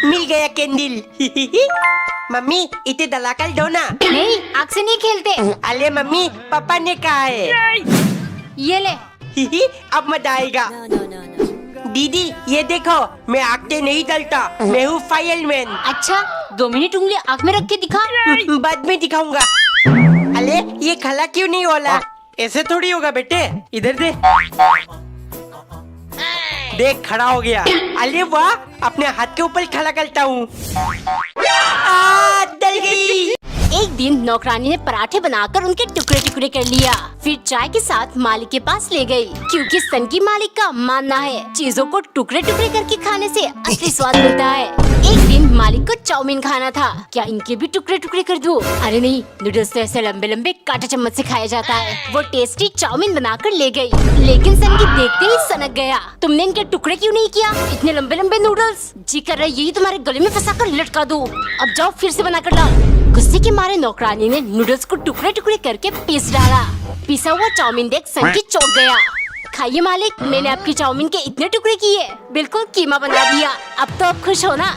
मिल गया candle. Mummy इतने दलाकल दो ना। नहीं, आग से नहीं खेलते। अरे मम्मी पापा ने कहा है। ये ले। अब मजा आएगा। दीदी ये देखो, मैं आग से नहीं जलता, मैं हूँ फायरमैन। अच्छा, 2 मिनट उंगली आग में रख के दिखा। बाद में दिखाऊंगा। अरे ये खला क्यों नहीं होला? ऐसे थोड़ी होगा बेटे, इधर दे। देख खड़ा हो गया। अरे वाह, अपने हाथ के ऊपर खड़ा करता हूँ। डल गई। एक दिन नौकरानी ने पराठे बनाकर उनके टुकड़े टुकड़े कर लिया, फिर चाय के साथ मालिक के पास ले गई, क्योंकि सन की मालिक का मानना है चीजों को टुकड़े टुकड़े करके खाने से असली स्वाद मिलता है। एक दिन मालिक को चाउमीन खाना था, क्या इनके भी टुकड़े टुकड़े कर दूं? अरे नहीं, नूडल्स तो ऐसे लंबे लंबे कांटा चम्मच से खाया जाता है। वो टेस्टी चाउमीन बनाकर ले गई, लेकिन सन की देखते ही सनक गया। तुमने इनके टुकड़े क्यों नहीं किया? इतने लंबे लंबे नूडल्स, जी कर रहा है यही तुम्हारे गले में फंसा कर लटका दूं। अब जाओ फिर से बना कर लाओ। गुस्से के मारे नौकरानी ने नूडल्स को टुकड़े टुकड़े करके पीस डाला। पिसा हुआ चाउमीन देख सन की चौंक गया। खाइए मालिक, मैंने आपकी चाउमीन के इतने टुकड़े किए, बिल्कुल कीमा बना दिया। अब तो आप खुश हो ना?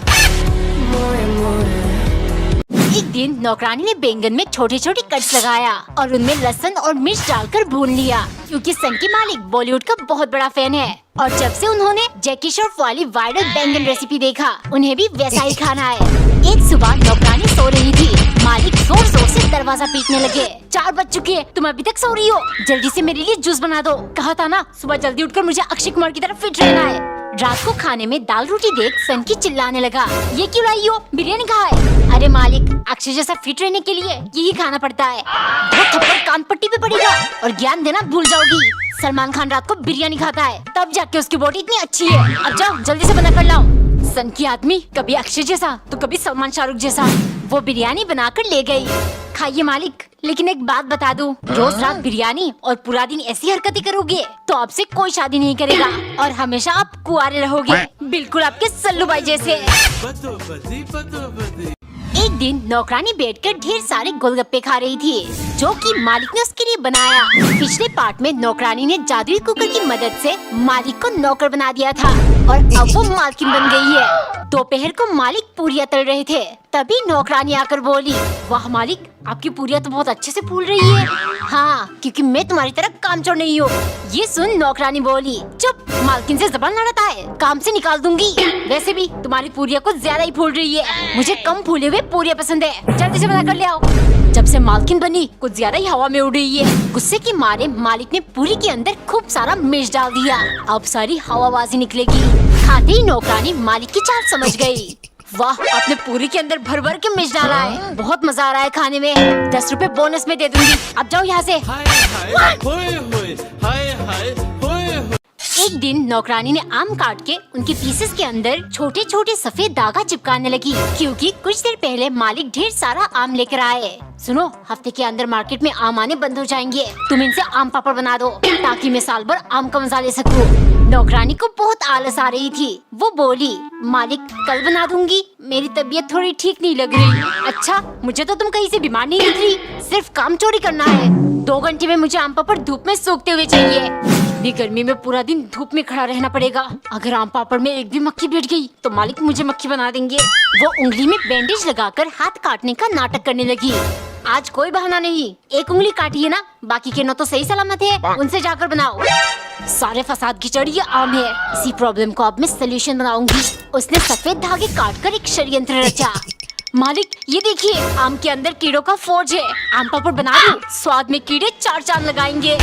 एक दिन नौकरानी ने बैंगन में छोटे छोटे कट्स लगाया और उनमें लहसुन और मिर्च डालकर भून लिया, क्योंकि सन की मालिक बॉलीवुड का बहुत बड़ा फैन है और जब से उन्होंने जैकी श्रॉफ वाली वायरल बैंगन रेसिपी देखा, उन्हें भी वैसा ही खाना है। एक सुबह नौकरानी सो रही थी, मालिक जोर जोर से दरवाजा पीटने लगे। 4 बज चुके हैं, तुम अभी तक सो रही हो? जल्दी से मेरे लिए जूस बना दो। कहा था ना सुबह जल्दी उठकर मुझे अक्षय कुमार की तरह फिट रहना है। रात को खाने में दाल रोटी देख सन की चिल्लाने लगा, ये क्यों लाई हो? बिरयानी कहाँ है? अरे मालिक, अक्षय जैसा फिट रहने के लिए यही खाना पड़ता है। 2 थप्पड़ कान पट्टी पे पड़ेगा और ज्ञान देना भूल जाओगी। सलमान खान रात को बिरयानी खाता है, तब जाके उसकी बॉडी इतनी अच्छी है। अब जाओ जल्दी से बना कर लाओ। सन की आदमी कभी अक्षय जैसा तो कभी सलमान शाहरुख जैसा। वो बिरयानी बनाकर ले गई। खाइए मालिक, लेकिन एक बात बता दूं, रोज रात बिरयानी और पूरा दिन ऐसी हरकतें करोगे तो आपसे कोई शादी नहीं करेगा और हमेशा आप कुंवारे रहोगे, बिल्कुल आपके सल्लू भाई जैसे। एक दिन नौकरानी बैठकर ढेर सारे गोलगप्पे खा रही थी, जो कि मालिक ने उसके लिए बनाया। पिछले पार्ट में नौकरानी ने जादुई कुकर की मदद से मालिक को नौकर बना दिया था और अब वो मालकिन बन गई है। दोपहर को मालिक पूरियां तल रहे थे, तभी नौकरानी आकर बोली, वाह मालिक, आपकी पूरियां तो बहुत अच्छे से फूल रही है। हाँ, क्योंकि मैं तुम्हारी तरह कामचोर नहीं हूँ। ये सुन नौकरानी बोली, चुप, मालकिन से जबान लड़ाता है, काम से निकाल दूंगी। वैसे भी तुम्हारी पूरियां कुछ ज्यादा ही फूल रही है, मुझे कम फूले हुए पूरियां पसंद है, जल्दी से बना कर ले आओ। जब से मालकिन बनी कुछ ज्यादा ही हवा में उड़ रही है। गुस्से के मारे मालिक ने पूरी के अंदर खूब सारा मिर्च डाल दिया, अब सारी हवाबाजी निकलेगी। खाते ही नौकरानी मालिक की चाल समझ गई। वाह, आपने पूरी के अंदर भर भर के मिर्च डाला है, बहुत मजा आ रहा है खाने में। 10 रुपए बोनस में दे दूंगी, अब जाओ यहाँ से। एक दिन नौकरानी ने आम काट के उनके पीसेस के अंदर छोटे छोटे सफेद धागा चिपकाने लगी, क्योंकि कुछ देर पहले मालिक ढेर सारा आम लेकर आए। सुनो, हफ्ते के अंदर मार्केट में आम आने बंद हो जाएंगे, तुम इनसे आम पापड़ बना दो ताकि मैं साल भर आम का मजा ले सकूं। नौकरानी को बहुत आलस आ रही थी, वो बोली, मालिक कल बना दूंगी, मेरी तबीयत थोड़ी ठीक नहीं लग रही। अच्छा, मुझे तो तुम कहीं से बीमार नहीं दिख रही, सिर्फ काम चोरी करना है। 2 घंटे में मुझे आम पापड़ धूप में सूखते हुए चाहिए। इतनी गर्मी में पूरा दिन धूप में खड़ा रहना पड़ेगा, अगर आम पापड़ में एक भी मक्खी बैठ गई तो मालिक मुझे मक्खी बना देंगे। वो उंगली में बैंडेज लगाकर हाथ काटने का नाटक करने लगी। आज कोई बहाना नहीं, एक उंगली काटी है ना, बाकी के 9 तो सही सलामत है, उनसे जाकर बनाओ। सारे फसाद की जड़ ये आम है, इसी प्रॉब्लम को अब मैं सलूशन बनाऊंगी। उसने सफेद धागे काटकर एक षड्यंत्र रचा। मालिक ये देखिए, आम के अंदर कीड़ों का फौज है, आम पापड़ बना दो, स्वाद में कीड़े 4 चांद लगाएंगे।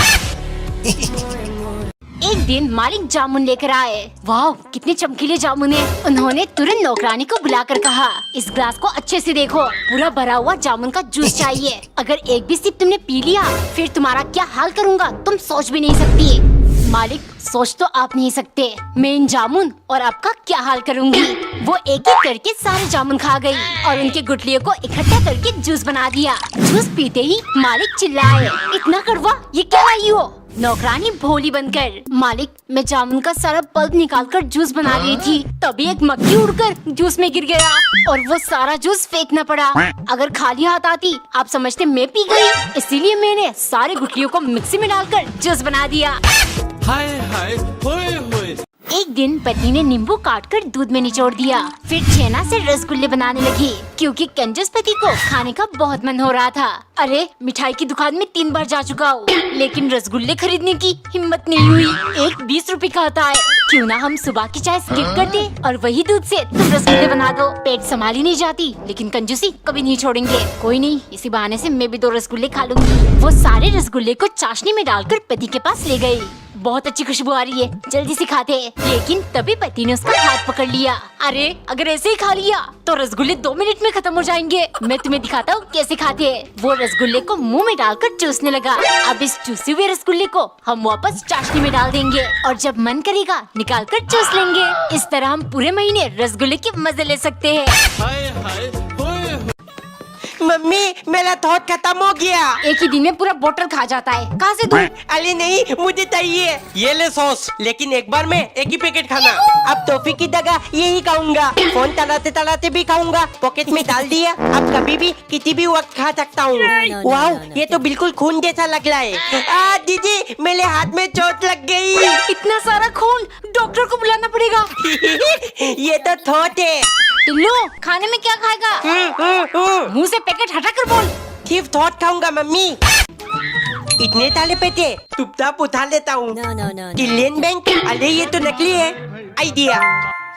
एक दिन मालिक जामुन लेकर आए। वाह, कितने चमकीले जामुन है। उन्होंने तुरंत नौकरानी को बुलाकर कहा, इस ग्लास को अच्छे से देखो, पूरा भरा हुआ जामुन का जूस चाहिए। अगर एक भी सिप तुमने पी लिया फिर तुम्हारा क्या हाल करूँगा तुम सोच भी नहीं सकती। मालिक, सोच तो आप नहीं सकते, मैं इन जामुन और आपका क्या हाल करूँगी। वो एक एक करके सारे जामुन खा गई और उनके गुठलियों को इकट्ठा करके जूस बना दिया। जूस पीते ही मालिक चिल्लाए, इतना कड़वा, ये क्या लाई हो? नौकरानी भोली बनकर, मालिक मैं जामुन का सारा पल्प निकालकर जूस बना रही थी, तभी एक मक्खी उड़कर जूस में गिर गया और वो सारा जूस फेंकना पड़ा। अगर खाली हाथ आती आप समझते मैं पी गई, इसीलिए मैंने सारे गुठलियों को मिक्सी में डालकर जूस बना दिया। हाय हाय होए होए। एक दिन पत्नी ने नींबू काटकर दूध में निचोड़ दिया। फिर छेना से रसगुल्ले बनाने लगी क्योंकि कंजूस पति को खाने का बहुत मन हो रहा था। अरे मिठाई की दुकान में 3 बार जा चुका हूँ, लेकिन रसगुल्ले खरीदने की हिम्मत नहीं हुई। एक 20 रुपए का आता है, क्यों ना हम सुबह की चाय स्किप कर दे और वही दूध से तुम रसगुल्ले बना दो। पेट संभाली नहीं जाती, लेकिन कंजूसी कभी नहीं छोड़ेंगे। कोई नहीं, इसी बहाने से मैं भी 2 रसगुल्ले खा लूंगी। वो सारे रसगुल्ले को चाशनी में डालकर पति के पास ले गई। बहुत अच्छी खुशबू आ रही है, जल्दी से खाते हैं। लेकिन तभी पति ने उसका हाथ पकड़ लिया। अरे अगर ऐसे ही खा लिया तो रसगुल्ले 2 मिनट में खत्म हो जाएंगे। मैं तुम्हें दिखाता हूँ कैसे खाते हैं। वो रसगुल्ले को मुंह में डालकर चूसने लगा। अब इस चूसे हुए रसगुल्ले को हम वापस चाशनी में डाल देंगे और जब मन करेगा निकाल कर चूस लेंगे। इस तरह हम पूरे महीने रसगुल्ले के मजे ले सकते हैं। हाय हाय होए मम्मी मेरा थोट खत्म हो गया। एक ही दिन में पूरा बोतल खा जाता है। कहाँ से दूं? अरे नहीं, मुझे चाहिए। ये ले सॉस, लेकिन एक बार में एक ही पैकेट खाना। अब टॉफी की जगह यही खाऊंगा। फोन चलाते चलाते भी खाऊंगा। पॉकेट में डाल दिया, अब कभी भी किसी भी वक्त खा सकता हूँ। वाह, ये तो बिल्कुल खून जैसा लग रहा है। दीदी मेरे हाथ में चोट लग गई। इतना सारा खून, डॉक्टर को बुलाना पड़ेगा। ये तो थोट है। टिल्लू, खाने में क्या खाएगा? मुंह से पैकेट हटा कर बोल। सिर्फ थोट खाऊंगा मम्मी। इतने ताले पेटे चुपचाप उठा लेता हूँ। इंडियन बैंक, अरे ये तो नकली है। आइडिया।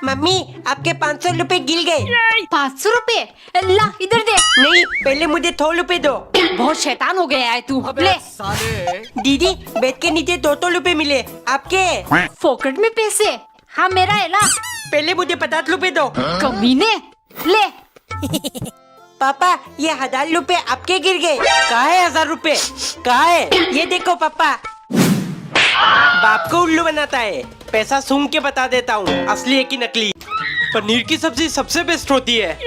मम्मी आपके 500 रुपए गिर गए। 500 रुपए? ला इधर दे। नहीं, पहले मुझे 100 रुपए दो। बहुत शैतान हो गया है तू। ले। साले दीदी बेड के नीचे 200 रुपए मिले, आपके? फोकट में पैसे? हाँ मेरा है। ला। पहले मुझे 50 रुपए दो। कमीने। ले। पापा ये 1000 रुपए आपके गिर गए। कहाँ है 1000 रुपए? कहाँ है? ये देखो पापा। बाप को उल्लू बनाता है। पैसा सूंघ के बता देता हूँ असली है कि नकली। पनीर की सब्जी सबसे बेस्ट होती है।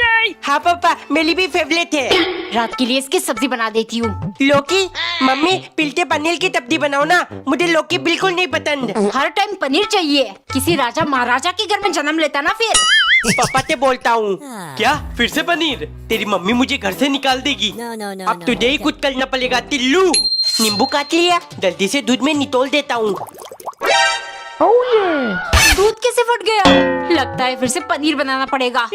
हाँ पापा, मेरी भी फेवरेट है। रात के लिए इसकी सब्जी बना देती हूँ। लौकी? मम्मी पिलते पनीर की सब्जी बनाओ ना, मुझे लौकी बिल्कुल नहीं पसंद। हर टाइम पनीर चाहिए। किसी राजा महाराजा के घर में जन्म लेता ना फिर। पापा से बोलता हूँ। क्या फिर से पनीर? तेरी मम्मी मुझे घर से निकाल देगी। अब तुझे ही कुछ करना पड़ेगा टिल्लू। नींबू काट लिया, जल्दी से दूध में नितोल देता हूँ। दूध कैसे फट गया? लगता है फिर से पनीर बनाना पड़ेगा।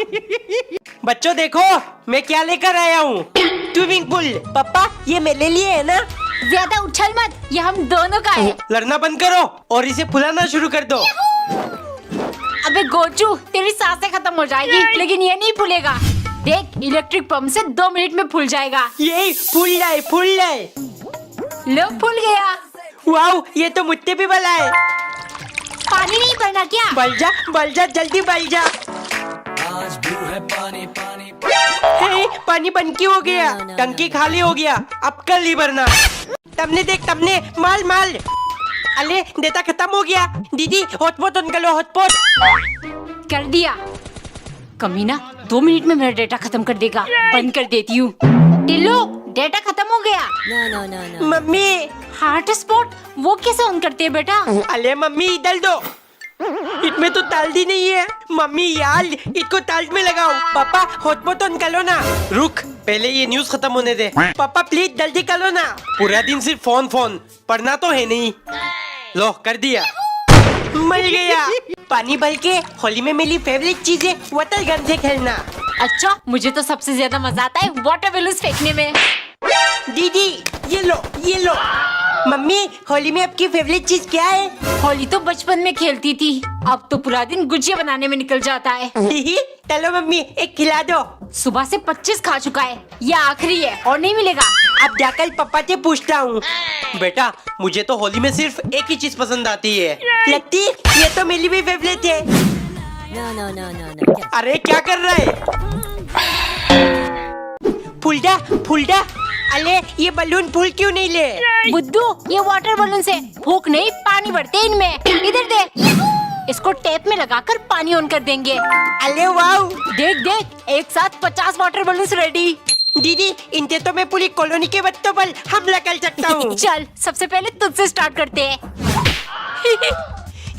बच्चों देखो मैं क्या लेकर आया हूँ। Swimming pool. पापा ये मेरे लिए है ना? ज्यादा उछल मत, ये हम दोनों का है। लड़ना बंद करो और इसे फुलाना शुरू कर दो। अबे गोचू, तेरी सांसें खत्म हो जाएगी, लेकिन ये नहीं फूलेगा। देख, इलेक्ट्रिक पंप से 2 मिनट में फूल जाएगा। यही फूल जाए, फूल जाए। लो फूल गया। वाओ, ये तो मुझसे भी भला है। पानी नहीं भरना क्या? बल जा जल्दी बल जा। हे, पानी बनकी हो गया। टंकी खाली हो गया, अब कल ही भरना। तमने देख, तमने माल माल। अरे डेटा खत्म हो गया। दीदी हॉटपॉट ऑन कर लो, हॉटपॉट। कर दिया। कमीना 2 मिनट में मेरा डेटा खत्म कर देगा। बंद कर देती हूँ। टिल्लू, डेटा खत्म हो गया। मम्मी हॉट स्पॉट वो कैसे ऑन करते हैं बेटा? अरे मम्मी इधर दो। इसमें तो ताल्दी नहीं है। मम्मी यार इसको ताल्ट में लगाओ। पापा हॉटपॉट ऑन कर लो ना। रुक, पहले ये न्यूज खत्म होने दे। पापा प्लीज जल्दी कर लो ना। पूरा दिन सिर्फ फोन फोन, पढ़ना तो है नहीं। लो कर दिया। मर गया। पानी भर के होली में मेरी फेवरेट चीज है वाटर गन से खेलना। अच्छा, मुझे तो सबसे ज्यादा मजा आता है वाटर बैलून्स फेंकने में। दीदी ये लो, ये लो। मम्मी होली में आपकी फेवरेट चीज क्या है? होली तो बचपन में खेलती थी, अब तो पूरा दिन गुजिया बनाने में निकल जाता है। चलो मम्मी एक खिला दो। सुबह से 25 खा चुका है, ये आखिरी है और नहीं मिलेगा। अब जाकर पापा से पूछता हूँ। बेटा मुझे तो होली में सिर्फ एक ही चीज पसंद आती है। लगती ये तो मेरी भी फेवरेट है। अरे क्या कर रहा है? फुलडा फुलडा। अरे ये बलून फूल क्यों नहीं ले? बुद्धू, ये वाटर बलून से फूक नहीं, पानी भरते इनमें। इधर दे। इसको टेप में लगाकर पानी ऑन कर देंगे। अरे वाह, देख देख, एक साथ 50 वाटर बलून्स रेडी। दीदी इनसे तो मैं पूरी कॉलोनी के बच्चों पर हमला कर सकता हूँ। चल सबसे पहले तुझसे स्टार्ट करते हैं।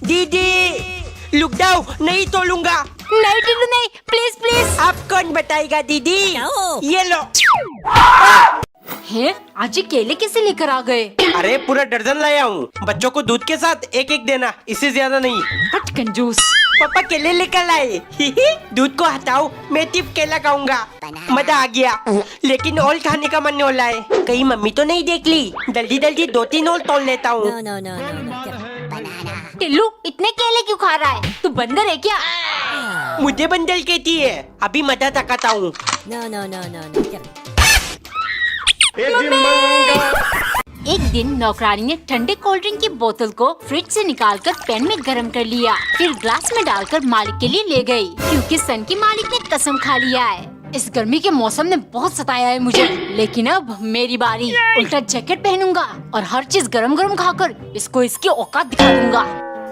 दीदी लुक जाओ, नहीं तोड़ूंगा। नहीं टिल्लू नहीं, प्लीज प्लीज। आप कौन बताएगा दीदी? ये लो। हैं? आज ये केले कैसे लेकर आ गए? अरे पूरा दर्जन लाया हूँ। बच्चों को दूध के साथ एक एक देना, इससे ज्यादा नहीं। हट कंजूस। पापा केले लेकर लाए। दूध को हटाओ, मैं सिर्फ केला खाऊंगा। मजा आ गया, लेकिन और खाने का मन हो रहा है। कहीं मम्मी तो नहीं देख ली? जल्दी जल्दी 2-3 और तोड़ लेता हूँ। टिल्लू इतने केले क्यों खा रहा है? तू बंदर है क्या? मुझे बंदर कहती है, अभी मजा तकाता हूँ। एक दिन नौकरानी ने ठंडे कोल्ड ड्रिंक की बोतल को फ्रिज से निकालकर पैन में गर्म कर लिया, फिर ग्लास में डालकर मालिक के लिए ले गई, क्योंकि सन की मालिक ने कसम खा लिया है। इस गर्मी के मौसम ने बहुत सताया है मुझे, लेकिन अब मेरी बारी। उल्टा जैकेट पहनूंगा और हर चीज गरम गरम खाकर इसको इसकी औकात दिखा दूंगा।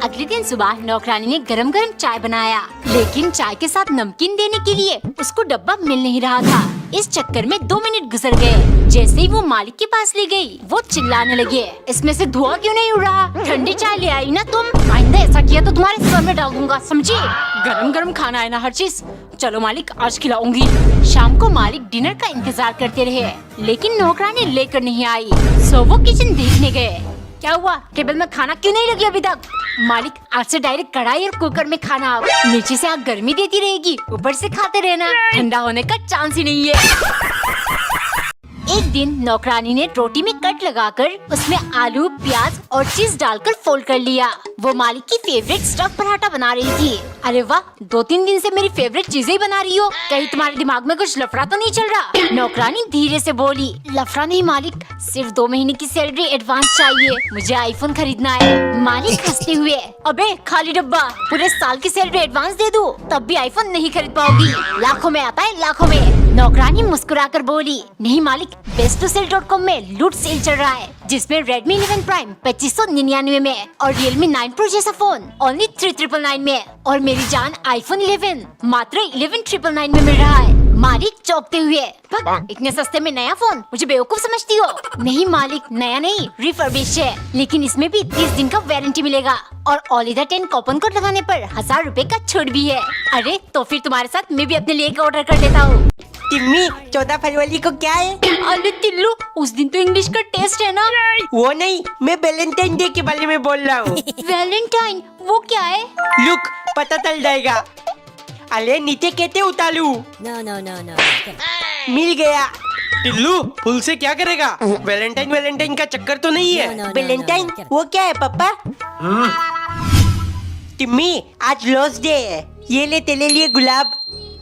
अगले दिन सुबह नौकरानी ने गरम गरम चाय बनाया, लेकिन चाय के साथ नमकीन देने के लिए उसको डब्बा मिल नहीं रहा था। इस चक्कर में 2 मिनट गुजर गए। जैसे ही वो मालिक के पास ले गई, वो चिल्लाने लगे, इसमें से धुआं क्यों नहीं उड़ रहा? ठंडी चाय ले आई ना तुम? आइंदा ऐसा किया तो तुम्हारे सर में डाल दूंगा, समझी? गरम गरम खाना है ना हर चीज। चलो मालिक, आज खिलाऊंगी। शाम को मालिक डिनर का इंतजार करते रहे, लेकिन नौकरानी लेकर नहीं आई। सो वो किचन देखने गए। क्या हुआ? टेबल में खाना क्यों नहीं लगी अभी तक? मालिक, आज से डायरेक्ट कढ़ाई और कुकर में खाना। नीचे से आग गर्मी देती रहेगी, ऊपर से खाते रहना, ठंडा होने का चांस ही नहीं है। एक दिन नौकरानी ने रोटी में कट लगाकर उसमें आलू, प्याज और चीज डालकर फोल्ड कर लिया। वो मालिक की फेवरेट स्टफ पराठा बना रही थी। अरे वाह, 2-3 दिन से मेरी फेवरेट चीजें ही बना रही हो। कहीं तुम्हारे दिमाग में कुछ लफड़ा तो नहीं चल रहा? नौकरानी धीरे से बोली। लफड़ा नहीं मालिक, सिर्फ 2 महीने की सैलरी एडवांस चाहिए, मुझे आईफोन खरीदना है। मालिक हंसते हुए, अबे खाली डब्बा, पूरे साल की सैलरी एडवांस दे दूं, तब भी आईफोन नहीं खरीद पाओगी। लाखों में आता है, लाखों में। नौकरानी मुस्कुराकर बोली, नहीं मालिक, besttoSell.com में लूट सेल चल रहा है, जिसमें Redmi 11 Prime 2599 में और Realme 9 Pro जैसा फोन only 3999 में, और मेरी जान iPhone 11 मात्र 11999 में मिल रहा है। मालिक चौंकते हुए, इतने सस्ते में नया फोन, मुझे बेवकूफ समझती हो? नहीं मालिक, नया नहीं, रिफर्बिश्ड है, लेकिन इसमें भी 30 दिन का वारंटी मिलेगा, और ओलिदा 10 कूपन कोड लगाने पर 1000 रुपए का छूट भी है। अरे तो फिर तुम्हारे साथ मैं भी अपने लिए एक ऑर्डर कर देता हूँ। टिम्मी, 14 फरवरी को क्या है? अरे टिल्लू, उस दिन तो इंग्लिश का टेस्ट है ना? वो नहीं, मैं वैलेंटाइन डे के बारे में बोल रहा हूँ। वैलेंटाइन, वो क्या है? लुक, पता चल जाएगा। अरे नीचे कहते उतारू। मिल गया। टिल्लू, फूल से क्या करेगा? वैलेंटाइन का चक्कर तो नहीं है। वैलेंटाइन, वो क्या है पापा? टिम्मी, आज लॉस डे है, ये ले तेरे लिए गुलाब।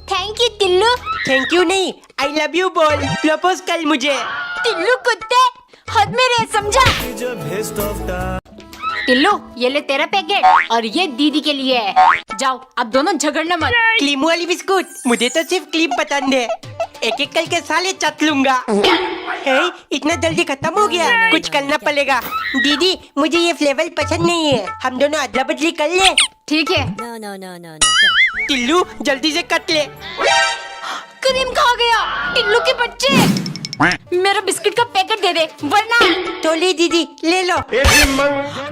Thank you Tillu. Thank you नहीं, आई लव यू बोल, प्रपोज कर मुझे। टिल्लू कुत्ते, हद में रह, समझा? टिल्लू, ये ले तेरा पैकेट, और ये दीदी के लिए है। जाओ, अब दोनों झगड़ना मत। क्रीम वाली बिस्कुट, मुझे तो सिर्फ क्रीम पसंद है, एक एक करके साले चट लूंगा। हे, इतना जल्दी खत्म हो गया, कुछ करना पड़ेगा। दीदी, मुझे ये फ्लेवर पसंद नहीं है, हम दोनों अदला बदली कर ले। ठीक है। टिल्लू, जल्दी से कट ले। क्रीम खा गया, टिल्लू के बच्चे। मेरा बिस्किट का पैकेट दे दे, वरना। तो ले दीदी, ले लो।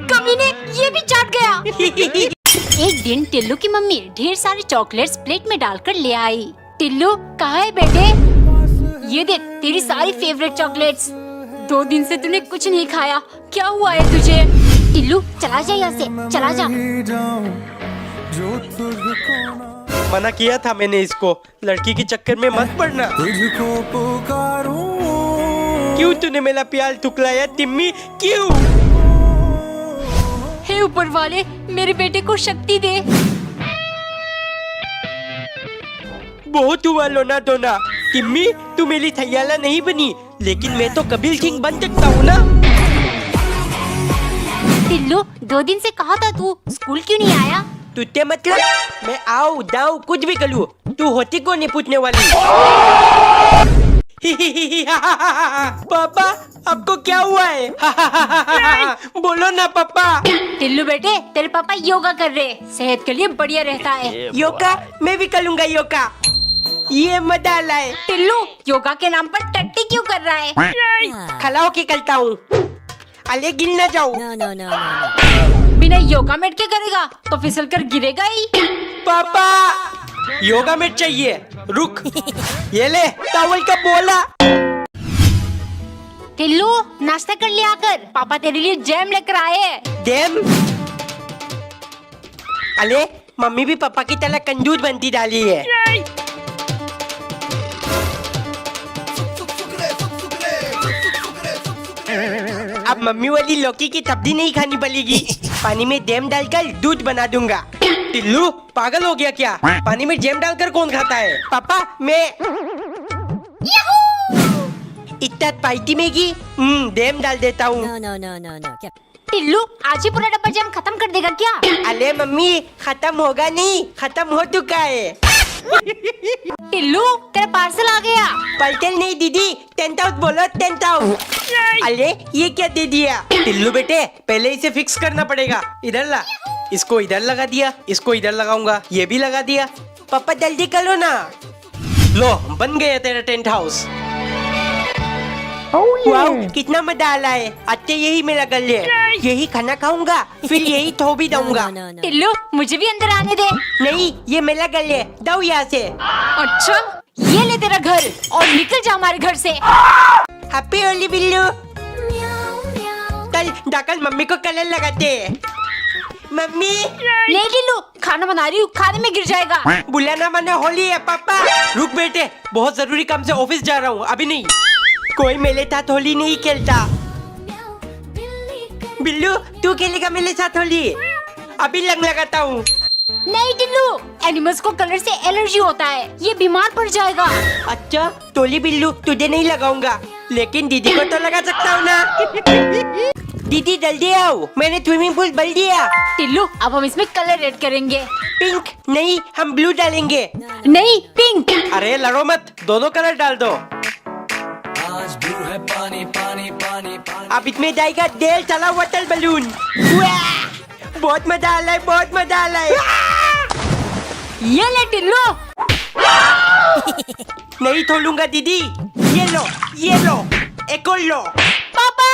कमीने, ये भी चाट गया। एक दिन टिल्लू की मम्मी ढेर सारे चॉकलेट्स प्लेट में डालकर ले आई। टिल्लू, कहाँ है बेटे? ये देख, तेरी सारी फेवरेट चॉकलेट्स। 2 दिन से तूने कुछ नहीं खाया, क्या हुआ है तुझे? टिल्लू, चला जा यहाँ से, चला जा। मना किया था मैंने इसको, लड़की के चक्कर में मत पड़ना। क्यों तूने मेरा प्यार ठुकराया टिम्मी, क्यों? हे ऊपर वाले, मेरे बेटे को शक्ति दे। बहुत हुआ लोना धोना। टिम्मी, तू मेरी थैयाला नहीं बनी, लेकिन मैं तो कबीर सिंह बन सकता हूँ ना। टिल्लू, 2 दिन से कहा था तू स्कूल क्यों नहीं आया? तुझे मतलब मैं आऊँ जाऊँ कुछ भी करूँ, तू होती को नहीं पूछने वाली। पापा, आपको क्या हुआ है? बोलो ना पापा। टिल्लू बेटे, तेरे पापा योगा कर रहे, सेहत के लिए बढ़िया रहता है। योगा? मैं भी करूँगा योगा, ये मजा लाए। टिल्लू, योगा के नाम पर टट्टी क्यों कर रहा है? खड़ा होके करता हूँ, अरे गिर ना जाऊँ। बिना योगा मैट के करेगा तो फिसल कर गिरेगा ही। पापा, योगा मैट चाहिए, रुक। ये ले टॉवल का बोला। टिल्लू नाश्ता कर लिया कर, पापा तेरे लिए जैम लेकर आए हैं। डैम। अरे मम्मी भी पापा की तरह कंजूस बनती डाली है। अब मम्मी वाली लौकी की सब्जी नहीं खानी पड़ेगी, पानी में जैम डालकर दूध बना दूंगा। टिल्लू पागल हो गया क्या? पानी में जैम डालकर कौन खाता है? पापा मैं इतना स्पाइसी मैगी जैम डाल देता हूँ। No, no, no, no, no. Get Tillu आज ही पूरा डब्बा जैम खत्म कर देगा क्या? अरे मम्मी खत्म होगा नहीं, खत्म हो चुका है। टिल्लू तेरा पार्सल आ गया। पलटन नहीं दीदी, 10,000 बोलो 10,000। अरे ये क्या दे दिया? टिल्लू बेटे पहले इसे फिक्स करना पड़ेगा। इधर ला, इसको इधर लगा दिया, इसको इधर लगाऊंगा, ये भी लगा दिया। पापा जल्दी करो ना। लो बन गया तेरा टेंट हाउस। वाओ कितना मजा आ रहा है। अच्छे यही मेरा गल है, यही खाना खाऊंगा फिर यही थो भी दूंगा। no, no. टिल्लू मुझे भी अंदर आने दे। नहीं ये मेरा गल है, दो यहाँ से। अच्छा ये ले तेरा घर और निकल जा हमारे घर से। हैप्पी होली बिल्लू। कल जाकर मम्मी को कलर लगाते हैं। मम्मी नहीं टिल्लू खाना बना रही हूँ, खाने में गिर जाएगा। बुलाना माना होली है पापा। रुक बेटे बहुत जरूरी काम से ऑफिस जा रहा हूँ, अभी नहीं। कोई मेरे साथ होली नहीं खेलता। बिल्लू तू खेलेगा मेरे साथ होली? अभी रंग लगाता हूँ। नहीं टिल्लू एनिमल्स को कलर से एलर्जी होता है, ये बीमार पड़ जाएगा। अच्छा टोली बिल्लू तुझे नहीं लगाऊंगा, लेकिन दीदी को तो लगा सकता हूँ ना। दीदी जल्दी आओ, मैंने स्विमिंग पूल भर दिया। टिल्लू अब हम इसमें कलर ऐड करेंगे। पिंक नहीं, हम ब्लू डालेंगे। नहीं पिंक। अरे लड़ो मत, दोनों कलर डाल दो। अब इसमें जाएगा डेल चला वाटर बलून। वाह! बहुत मजा आ रहा है, बहुत मजा आ रहा है। ये ले टिल्लू। नहीं छोड़ूंगा दीदी। ये लो, एक और लो। पापा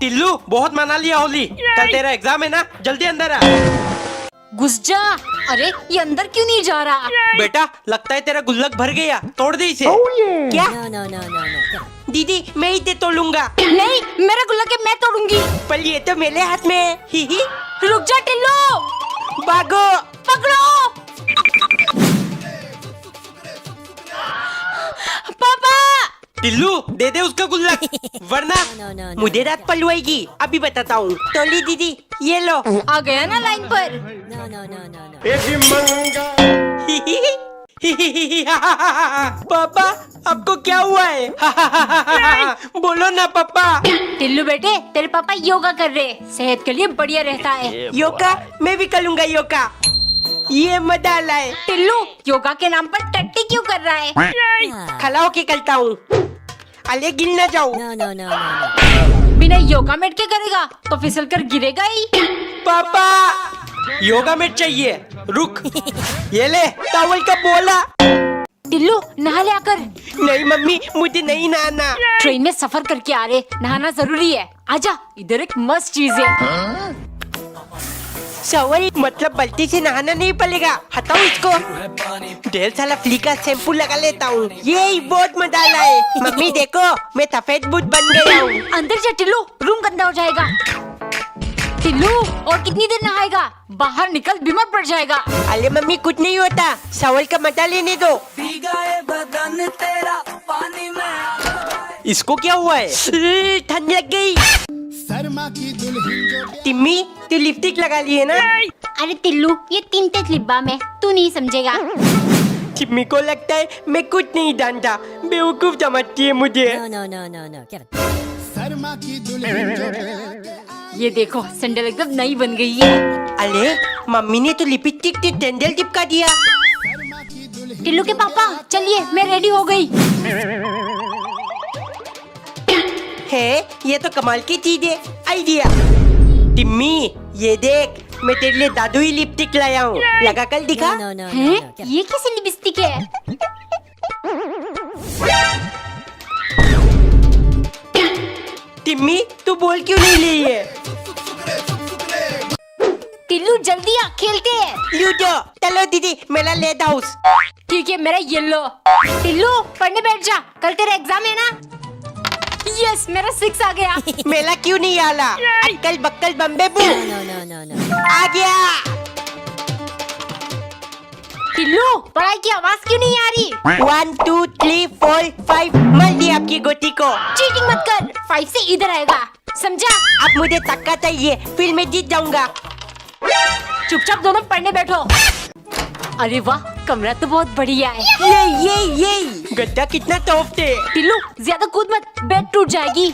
टिल्लू बहुत मना लिया होली, कल तेरा एग्जाम है ना, जल्दी अंदर आ। घुस जा। अरे ये अंदर क्यों नहीं जा रहा? बेटा लगता है तेरा गुल्लक भर गया, तोड़ दे इसे। क्या? No, no, no, no, no. Get दीदी मैं ही तोड़ूंगा, नहीं मेरा गुल्लक है, मैं तोड़ूंगी। पर ये तो मेरे हाथ में है। ही ही। रुक जा टिल्लू। भागो। पकड़ो पापा। टिल्लू दे दे उसका गुल्लक, वरना no, no, no. मुझे रात पलवाएगी, अभी बताता हूँ। तोली दीदी ये लो। आ गया ना लाइन पर। No, no, no, no, no. ही ही ही। ही ही ही ही। पापा आपको क्या हुआ है? बोलो ना पापा। टिल्लू बेटे तेरे पापा योगा कर रहे, सेहत के लिए बढ़िया रहता है। योगा मैं भी करूँगा योगा, ये मजा आ रहा है। टिल्लू योगा के नाम पर टट्टी क्यों कर रहा है? Ah. खड़ा होके करता हूँ। अरे गिर ना जाओ। No, no, no, no, no. बिना योगा मैट के करेगा तो फिसल कर गिरेगा ही। पापा योगा मैट चाहिए, रुक। ये ले। टॉवल का बोला। टिल्लू नहा ले आकर। नहीं मम्मी मुझे नहीं नहाना। ट्रेन में सफर करके आ रहे, नहाना जरूरी है। आजा इधर एक मस्त चीज है। सवल मतलब बाल्टी से नहाना नहीं पड़ेगा, हटाओ इसको। ढेर सारा फ्ली का शैम्पू लगा लेता हूँ, ये बहुत मजा आ रहा है। मम्मी देखो मैं सफेद बूट बन गया हूँ। अंदर जा टिल्लू, रूम गंदा हो जाएगा। टिल्लू और कितनी देर नहाएगा? बाहर निकल, बीमार पड़ जाएगा। अरे मम्मी कुछ नहीं होता, सवल का मजा लेने दो। इसको क्या हुआ है? ठंड लग गई। टिम्मी तू लिपस्टिक लगा ली है ना? अरे टिल्लू ये 3 तेज लिप बाम है, तू नहीं समझेगा। टिम्मी को लगता है मैं कुछ नहीं जानता, बेवकूफ समझती है मुझे। No, no, no, no, no. Get it. ये देखो सैंडल एकदम नई बन गई है। अरे मम्मी ने तो लिपस्टिक से सैंडल चिपका दिया। टिल्लू के पापा चलिए मैं रेडी हो गई। है ये तो कमाल की चीज है, आइडिया। टिम्मी ये देख मैं तेरे लिए दादू ही लिपस्टिक लाया हूँ, लगा कर दिखा। No, no, no, हैं? no. Get it. ये कैसी लिपस्टिक है? टिम्मी तू बोल क्यों नहीं ली है? टिल्लू जल्दी आ खेलते हैं। लूडो। चलो दीदी मेरा लेट हाउस। ठीक है मेरा येलो। टिल्लू पढ़ने बैठ जा, कल तेरा एग्जाम है ना। यस, मेरा 6 आ गया। मेला क्यों नहीं आला? अक्कल बक्कल बम्बे बू No, no, no, no. आ गया। टिल्लू, पढ़ाई की आवाज क्यों नहीं आ रही? 1 2 3 4 5 मार दी आपकी गोटी को। चीटिंग मत कर, 5 से इधर आएगा, समझा? अब मुझे तक्का चाहिए, फिर मैं जीत जाऊंगा। चुपचाप दोनों पढ़ने बैठो। अरे वाह, कमरा तो बहुत बढ़िया है। ये गड्ढा कितना टॉप है। टिल्लू, ज्यादा कूद मत, बेड टूट जाएगी।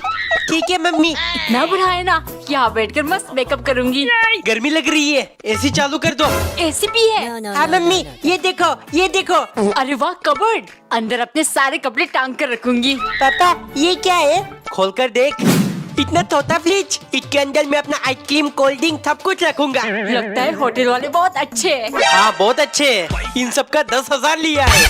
ठीक है मम्मी। इतना बड़ा है ना, यहाँ बैठकर मस्त मेकअप करूंगी। गर्मी लग रही है, एसी चालू कर दो। एसी भी है। No, no, हाँ no, मम्मी, no, no. ये देखो ये देखो। अरे वाह, कबर्ड, अंदर अपने सारे कपड़े टांग कर रखूंगी। पापा ये क्या है? खोल कर देख। इतना छोटा फ्रिज, इसके अंदर मैं अपना आइसक्रीम कोल्ड ड्रिंक सब कुछ रखूंगा। लगता है होटल वाले बहुत अच्छे हैं। हाँ बहुत अच्छे है, इन सब का 10,000 लिया है।